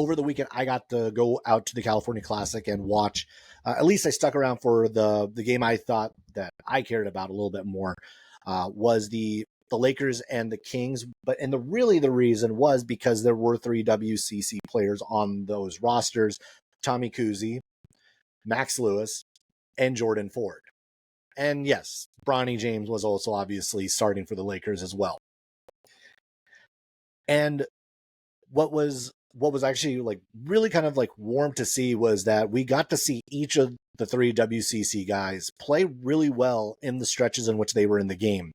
over the weekend, I got to go out to the California Classic and watch. At least I stuck around for the game I thought that I cared about a little bit more, was the Lakers and the Kings. And the reason was because there were 3 WCC players on those rosters: Tommy Kuhse, Max Lewis, and Jordan Ford. And yes, Bronny James was also obviously starting for the Lakers as well. And what was actually like really kind of like warm to see was that we got to see each of the 3 WCC guys play really well in the stretches in which they were in the game.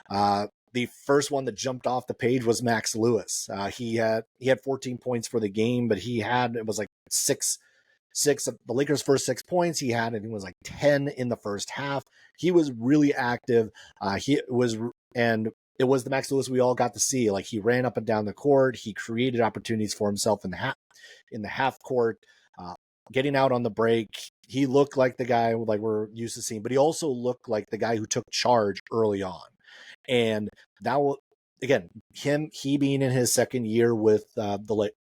The first one that jumped off the page was Max Lewis. He had 14 points for the game, but it was like six of the Lakers' first 6 points. He had, I think it was like 10 in the first half. He was really active. It was the Max Lewis we all got to see. Like, he ran up and down the court. He created opportunities for himself in the half court, getting out on the break. He looked like the guy like we're used to seeing, but he also looked like the guy who took charge early on. And that will, again, he being in his second year with the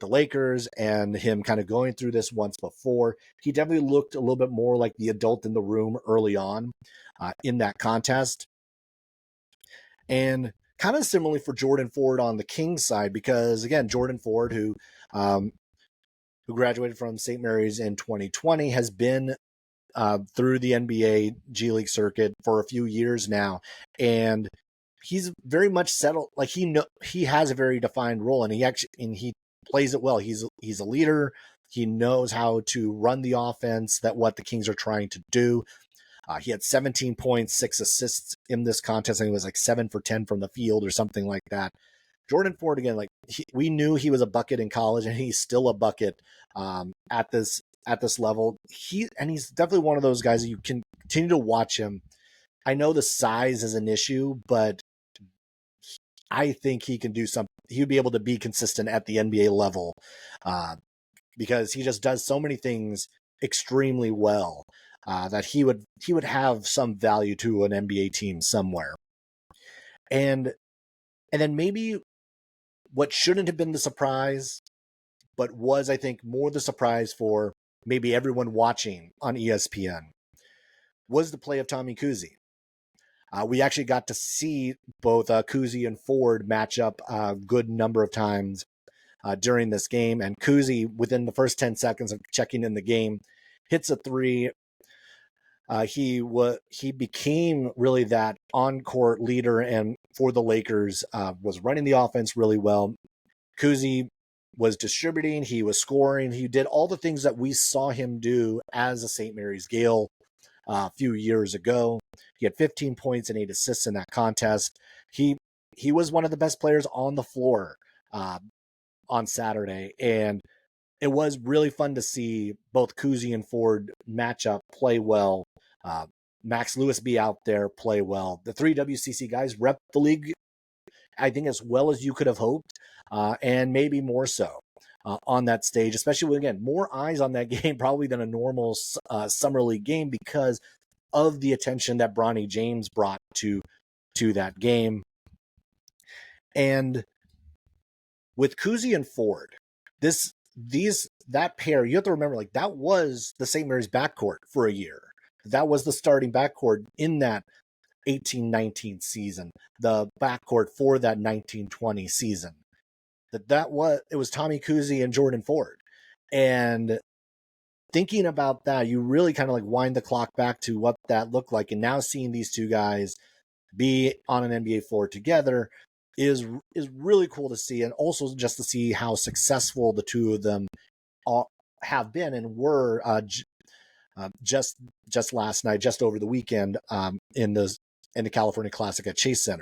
Lakers, and him kind of going through this once before, he definitely looked a little bit more like the adult in the room early on in that contest. And kind of similarly for Jordan Ford on the Kings side, because again, Jordan Ford, who graduated from St. Mary's in 2020, has been through the NBA G League circuit for a few years now, and he's very much settled. Like, he has a very defined role, and he plays it well. He's a leader. He knows how to run the offense that what the Kings are trying to do. He had 17 points, 6 assists in this contest, and he was like 7 for 10 from the field or something like that. Jordan Ford, again, like we knew he was a bucket in college, and he's still a bucket at this level. He's definitely one of those guys that you can continue to watch him. I know the size is an issue, but I think he can do something. He would be able to be consistent at the NBA level because he just does so many things extremely well that he would have some value to an NBA team somewhere. And then maybe what shouldn't have been the surprise, but was, I think, more the surprise for maybe everyone watching on ESPN, was the play of Tommy Kuhse. We actually got to see both Kuhse and Ford match up a good number of times during this game. And Kuhse, within the first 10 seconds of checking in the game, hits a 3. He became really that on-court leader, and for the Lakers, was running the offense really well. Kuhse was distributing, he was scoring, he did all the things that we saw him do as a St. Mary's Gale a few years ago. He had 15 points and 8 assists in that contest. He was one of the best players on the floor on Saturday, and it was really fun to see both Kuhse and Ford match up, play well. Max Lewis be out there, play well. The 3 WCC guys rep the league, I think, as well as you could have hoped, and maybe more so on that stage, especially with, again, more eyes on that game probably than a normal summer league game because of the attention that Bronny James brought to that game. And with Kuhse and Ford, that pair, you have to remember, like, that was the St. Mary's backcourt for a year. That was the starting backcourt in that 18-19 season, the backcourt for that 19-20 season. It was Tommy Kuhse and Jordan Ford. And thinking about that, you really kind of like wind the clock back to what that looked like. And now seeing these two guys be on an NBA floor together is really cool to see. And also just to see how successful the two of them have been and were just last night, just over the weekend in the California Classic at Chase Center.